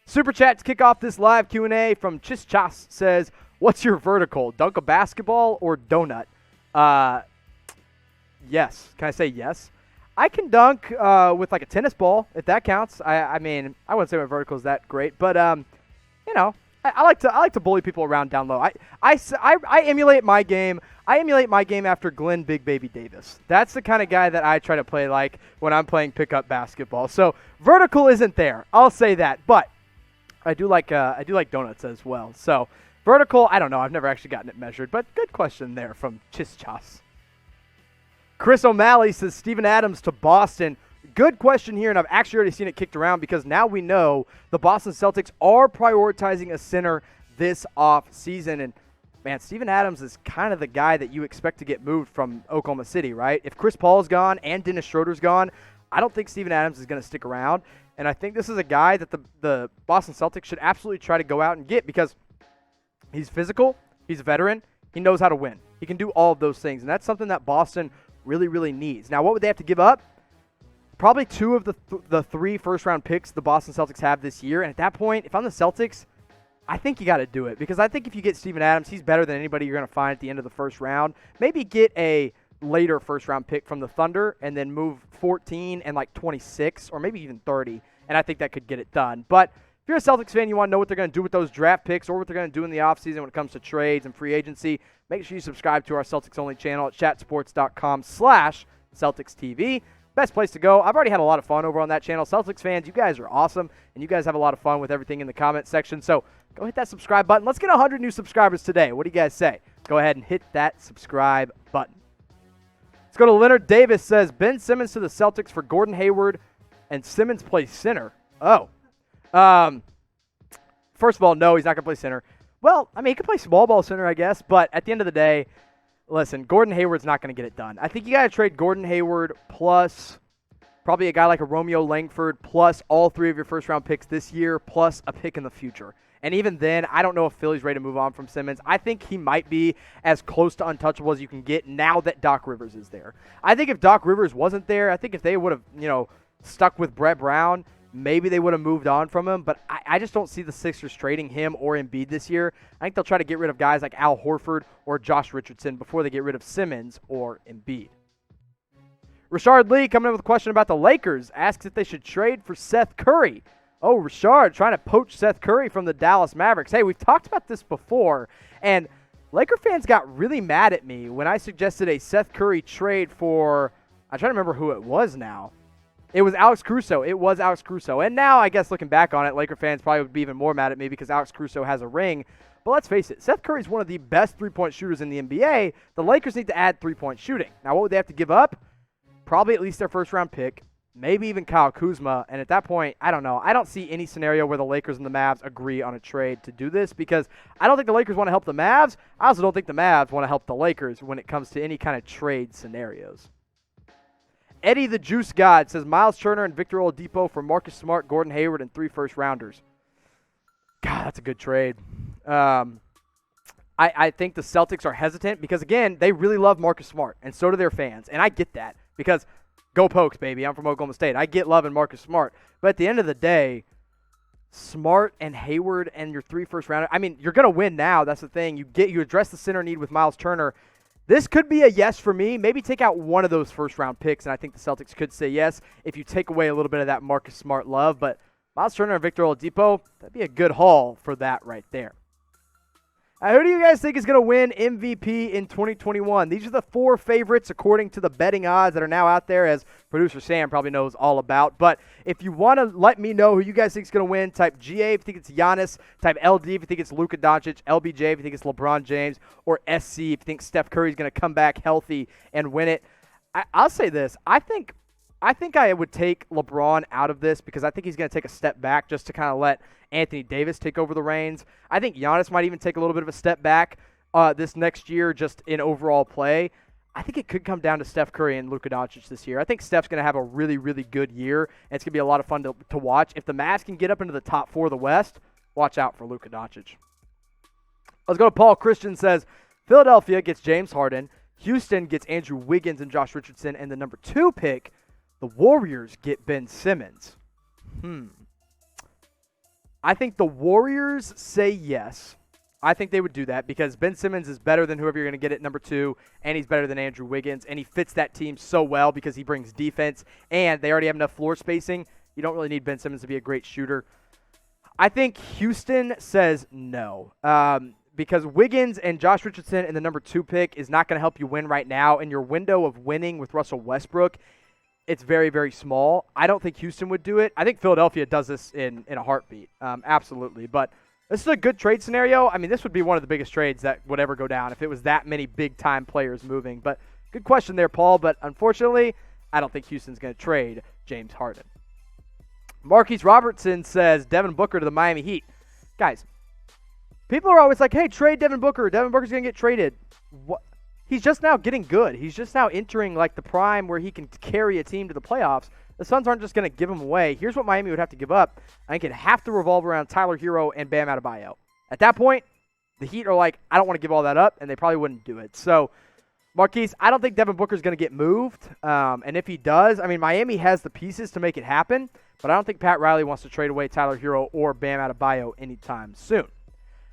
Super chat to kick off this live Q&A from Chischas says, what's your vertical? Dunk a basketball or donut? Yes. Can I say yes? I can dunk with like a tennis ball, if that counts. I mean, I wouldn't say my vertical is that great, but you know, I like to bully people around down low. I emulate my game. I emulate my game after Glenn Big Baby Davis. That's the kind of guy that I try to play like when I'm playing pickup basketball. So vertical isn't there. I'll say that, but I do like donuts as well. So vertical, I don't know. I've never actually gotten it measured, but good question there from Chischas. Chris O'Malley says Steven Adams to Boston. Good question here, and I've actually already seen it kicked around because now we know the Boston Celtics are prioritizing a center this offseason. And, man, Steven Adams is kind of the guy that you expect to get moved from Oklahoma City, right? If Chris Paul's gone and Dennis Schroeder's gone, I don't think Steven Adams is going to stick around. And I think this is a guy that the Boston Celtics should absolutely try to go out and get because he's physical, he's a veteran, he knows how to win. He can do all of those things, and that's something that Boston really, really needs. Now, what would they have to give up? Probably two of the three first-round picks the Boston Celtics have this year. And at that point, if I'm the Celtics, I think you got to do it. Because I think if you get Steven Adams, he's better than anybody you're going to find at the end of the first round. Maybe get a later first-round pick from the Thunder and then move 14 and like 26 or maybe even 30. And I think that could get it done. But if you're a Celtics fan, you want to know what they're going to do with those draft picks or what they're going to do in the offseason when it comes to trades and free agency, make sure you subscribe to our Celtics-only channel at chatsports.com/CelticsTV. Best place to go. I've already had a lot of fun over on that channel. Celtics fans, you guys are awesome, and you guys have a lot of fun with everything in the comment section. So go hit that subscribe button. Let's get 100 new subscribers today. What do you guys say? Go ahead and hit that subscribe button. Let's go to Leonard Davis. Says Ben Simmons to the Celtics for Gordon Hayward, and Simmons plays center. Oh. First of all, no, he's not going to play center. Well, I mean, he could play small ball center, I guess, but at the end of the day, listen, Gordon Hayward's not going to get it done. I think you got to trade Gordon Hayward plus probably a guy like a Romeo Langford plus all three of your first-round picks this year plus a pick in the future. And even then, I don't know if Philly's ready to move on from Simmons. I think he might be as close to untouchable as you can get now that Doc Rivers is there. I think if Doc Rivers wasn't there, I think if they would have, stuck with Brett Brown, maybe they would have moved on from him, but I just don't see the Sixers trading him or Embiid this year. I think they'll try to get rid of guys like Al Horford or Josh Richardson before they get rid of Simmons or Embiid. Richard Lee coming in with a question about the Lakers, asks if they should trade for Seth Curry. Oh, Richard trying to poach Seth Curry from the Dallas Mavericks. Hey, we've talked about this before, and Laker fans got really mad at me when I suggested a Seth Curry trade for, I'm trying to remember who it was now. It was Alex Caruso. It was Alex Caruso. And now, I guess, looking back on it, Laker fans probably would be even more mad at me because Alex Caruso has a ring. But let's face it, Seth Curry is one of the best three-point shooters in the NBA. The Lakers need to add three-point shooting. Now, what would they have to give up? Probably at least their first-round pick, maybe even Kyle Kuzma. And at that point, I don't know. I don't see any scenario where the Lakers and the Mavs agree on a trade to do this because I don't think the Lakers want to help the Mavs. I also don't think the Mavs want to help the Lakers when it comes to any kind of trade scenarios. Eddie the Juice God says Myles Turner and Victor Oladipo for Marcus Smart, Gordon Hayward, and 3 first-rounders. God, that's a good trade. I think the Celtics are hesitant because, again, they really love Marcus Smart, and so do their fans. And I get that because go Pokes, baby. I'm from Oklahoma State. I get loving Marcus Smart. But at the end of the day, Smart and Hayward and your 3 first-rounders, I mean, you're going to win now. That's the thing. You address the center need with Myles Turner. This could be a yes for me. Maybe take out one of those first-round picks, and I think the Celtics could say yes if you take away a little bit of that Marcus Smart love. But Myles Turner and Victor Oladipo, that'd be a good haul for that right there. Who do you guys think is going to win MVP in 2021? These are the 4 favorites according to the betting odds that are now out there, as producer Sam probably knows all about. But if you want to let me know who you guys think is going to win, type GA if you think it's Giannis, type LD if you think it's Luka Doncic, LBJ if you think it's LeBron James, or SC if you think Steph Curry is going to come back healthy and win it. I'll say this. I think I would take LeBron out of this because I think he's going to take a step back just to kind of let Anthony Davis take over the reins. I think Giannis might even take a little bit of a step back this next year just in overall play. I think it could come down to Steph Curry and Luka Doncic this year. I think Steph's going to have a really, really good year, and it's going to be a lot of fun to watch. If the Mavs can get up into the top 4 of the West, watch out for Luka Doncic. Let's go to Paul Christian says, Philadelphia gets James Harden, Houston gets Andrew Wiggins and Josh Richardson, and the number 2 pick, the Warriors get Ben Simmons. I think the Warriors say yes. I think they would do that because Ben Simmons is better than whoever you're going to get at number 2, and he's better than Andrew Wiggins, and he fits that team so well because he brings defense, and they already have enough floor spacing. You don't really need Ben Simmons to be a great shooter. I think Houston says no because Wiggins and Josh Richardson in the number 2 pick is not going to help you win right now, and your window of winning with Russell Westbrook, it's very, very small. I don't think Houston would do it. I think Philadelphia does this in a heartbeat, absolutely, but this is a good trade scenario. I mean, this would be one of the biggest trades that would ever go down if it was that many big-time players moving. But good question there, Paul. But unfortunately, I don't think Houston's going to trade James Harden. Marquise Robertson says Devin Booker to the Miami Heat. Guys, people are always like, hey, trade Devin Booker. Devin Booker's going to get traded. What? He's just now getting good. He's just now entering like the prime where he can carry a team to the playoffs. The Suns aren't just going to give him away. Here's what Miami would have to give up. I think it'd have to revolve around Tyler Hero and Bam Adebayo. At that point, the Heat are like, I don't want to give all that up, and they probably wouldn't do it. So, Marquise, I don't think Devin Booker's going to get moved. And if he does, I mean, Miami has the pieces to make it happen, but I don't think Pat Riley wants to trade away Tyler Hero or Bam Adebayo anytime soon.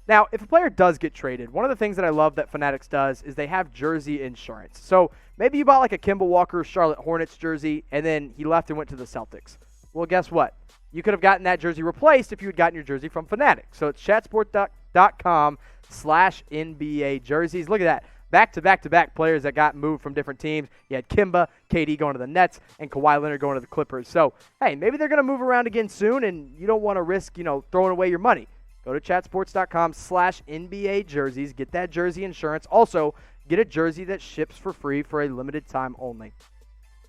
Now, if a player does get traded, one of the things that I love that Fanatics does is they have jersey insurance. So maybe you bought like a Kemba Walker Charlotte Hornets jersey, and then he left and went to the Celtics. Well, guess what? You could have gotten that jersey replaced if you had gotten your jersey from Fanatics. So it's chatsport.com/NBA jerseys. Look at that. Back-to-back-to-back players that got moved from different teams. You had Kemba, KD going to the Nets, and Kawhi Leonard going to the Clippers. So, hey, maybe they're going to move around again soon, and you don't want to risk, throwing away your money. Go to chatsports.com/NBA jerseys. Get that jersey insurance. Also, get a jersey that ships for free for a limited time only.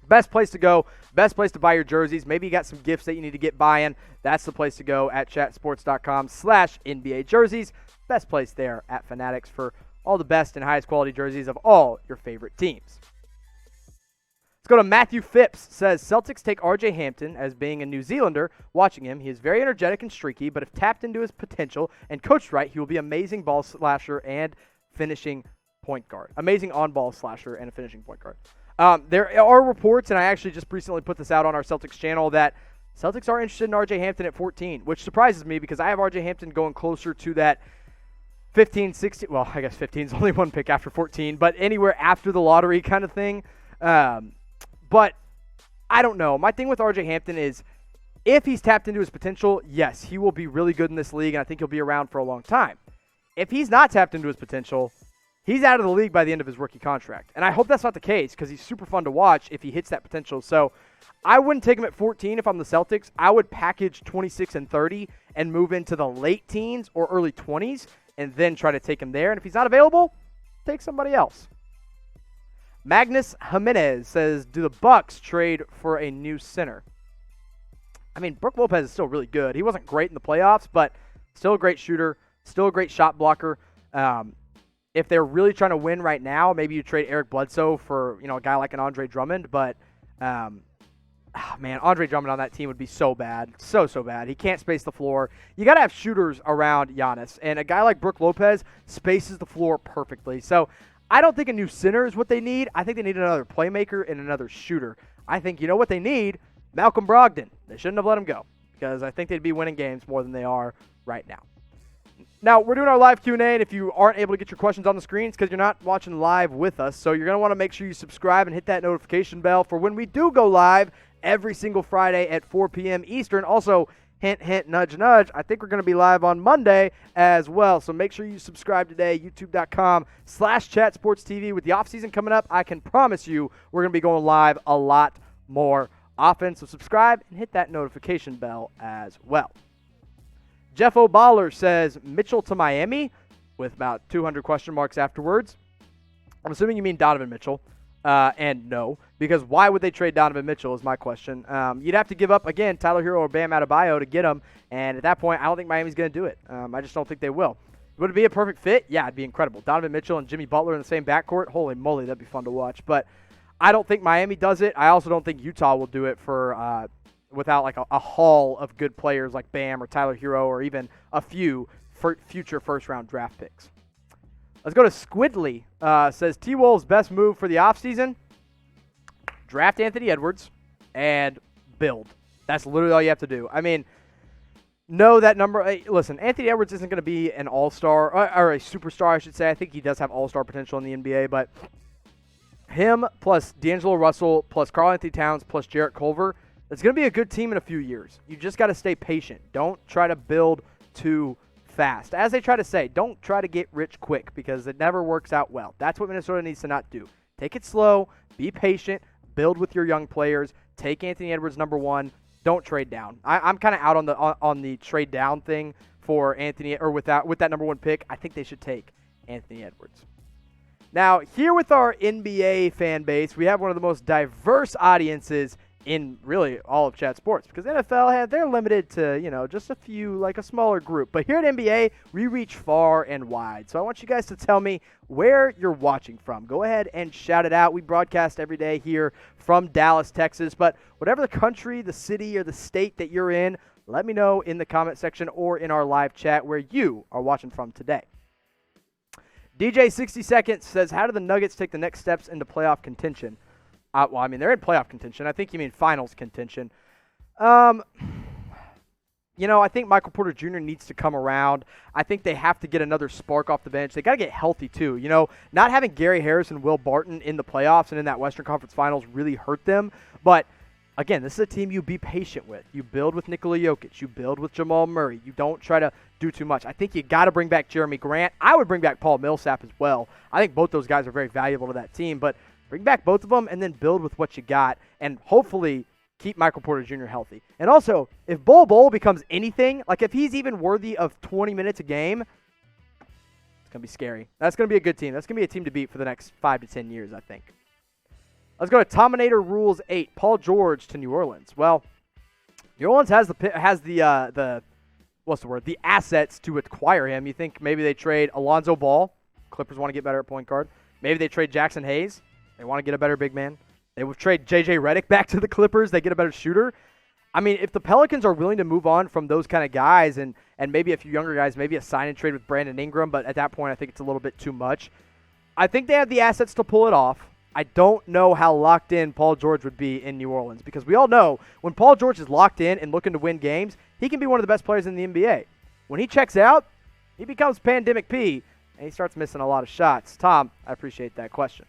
Best place to go. Best place to buy your jerseys. Maybe you got some gifts that you need to get buying. That's the place to go at chatsports.com/NBA jerseys. Best place there at Fanatics for all the best and highest quality jerseys of all your favorite teams. Let's go to Matthew Phipps. Says, Celtics take RJ Hampton as being a New Zealander. Watching him, he is very energetic and streaky, but if tapped into his potential and coached right, he will be amazing ball slasher and finishing point guard. Amazing on-ball slasher and a finishing point guard. There are reports, and I actually just recently put this out on our Celtics channel, that Celtics are interested in RJ Hampton at 14, which surprises me because I have RJ Hampton going closer to that 15, 16. Well, I guess 15 is only one pick after 14, but anywhere after the lottery kind of thing. But I don't know. My thing with RJ Hampton is if he's tapped into his potential, yes, he will be really good in this league, and I think he'll be around for a long time. If he's not tapped into his potential, he's out of the league by the end of his rookie contract. And I hope that's not the case because he's super fun to watch if he hits that potential. So I wouldn't take him at 14 if I'm the Celtics. I would package 26 and 30 and move into the late teens or early 20s and then try to take him there. And if he's not available, take somebody else. Magnus Jimenez says, do the Bucks trade for a new center? I mean, Brook Lopez is still really good. He wasn't great in the playoffs, but still a great shooter, still a great shot blocker. If they're really trying to win right now, maybe you trade Eric Bledsoe for a guy like an Andre Drummond. But, Andre Drummond on that team would be so bad. So bad. He can't space the floor. You got to have shooters around Giannis. And a guy like Brook Lopez spaces the floor perfectly. So I don't think a new center is what they need. I think they need another playmaker and another shooter. I think you know what they need? Malcolm Brogdon. They shouldn't have let him go because I think they'd be winning games more than they are right now. Now, we're doing our live Q&A, and if you aren't able to get your questions on the screen, it's because you're not watching live with us. So you're going to want to make sure you subscribe and hit that notification bell for when we do go live every single Friday at 4 p.m. Eastern. Also, hint, hint, nudge, nudge, I think we're going to be live on Monday as well. So make sure you subscribe today, youtube.com/chatsportstv. With the offseason coming up, I can promise you we're going to be going live a lot more often. So subscribe and hit that notification bell as well. Jeff O'Baller says, Mitchell to Miami, with about 200 question marks afterwards. I'm assuming you mean Donovan Mitchell. And no, because why would they trade Donovan Mitchell is my question. You'd have to give up, again, Tyler Hero or Bam Adebayo to get him. And at that point, I don't think Miami's going to do it. I just don't think they will. Would it be a perfect fit? Yeah, it'd be incredible. Donovan Mitchell and Jimmy Butler in the same backcourt? Holy moly, that'd be fun to watch. But I don't think Miami does it. I also don't think Utah will do it for without like a haul of good players like Bam or Tyler Hero or even a few future first-round draft picks. Let's go to Squidly. Says T-Wolves' best move for the offseason, draft Anthony Edwards and build. That's literally all you have to do. I mean, know that number. Hey, listen, Anthony Edwards isn't going to be an all-star, or a superstar, I should say. I think he does have all-star potential in the NBA, but him plus D'Angelo Russell plus Karl Anthony Towns plus Jarrett Culver, it's going to be a good team in a few years. You just got to stay patient. Don't try to build too fast. As they try to say, don't try to get rich quick because it never works out well. That's what Minnesota needs to not do. Take it slow, be patient, build with your young players, take Anthony Edwards number one, don't trade down. I'm kind of out on the trade down thing for Anthony, or with that number one pick. I think they should take Anthony Edwards. Now, here with our NBA fan base, we have one of the most diverse audiences in really all of Chat Sports, because NFL, they're limited to, just a few, like a smaller group. But here at NBA, we reach far and wide. So I want you guys to tell me where you're watching from. Go ahead and shout it out. We broadcast every day here from Dallas, Texas. But whatever the country, the city, or the state that you're in, let me know in the comment section or in our live chat where you are watching from today. DJ 60 Seconds says, how do the Nuggets take the next steps into playoff contention? They're in playoff contention. I think you mean finals contention. I think Michael Porter Jr. needs to come around. I think they have to get another spark off the bench. They got to get healthy, too. Not having Gary Harris and Will Barton in the playoffs and in that Western Conference Finals really hurt them. But, again, this is a team you be patient with. You build with Nikola Jokic. You build with Jamal Murray. You don't try to do too much. I think you got to bring back Jeremy Grant. I would bring back Paul Millsap as well. I think both those guys are very valuable to that team. But bring back both of them and then build with what you got and hopefully keep Michael Porter Jr. healthy. And also, if Bol becomes anything, like if he's even worthy of 20 minutes a game, it's going to be scary. That's going to be a good team. That's going to be a team to beat for the next 5 to 10 years, I think. Let's go to Tominator Rules 8. Paul George to New Orleans. Well, New Orleans has the assets to acquire him. You think maybe they trade Alonzo Ball. Clippers want to get better at point guard. Maybe they trade Jackson Hayes. They want to get a better big man. They would trade J.J. Redick back to the Clippers. They get a better shooter. I mean, if the Pelicans are willing to move on from those kind of guys and maybe a few younger guys, maybe a sign and trade with Brandon Ingram, but at that point I think it's a little bit too much. I think they have the assets to pull it off. I don't know how locked in Paul George would be in New Orleans because we all know when Paul George is locked in and looking to win games, he can be one of the best players in the NBA. When he checks out, he becomes Pandemic P, and he starts missing a lot of shots. Tom, I appreciate that question.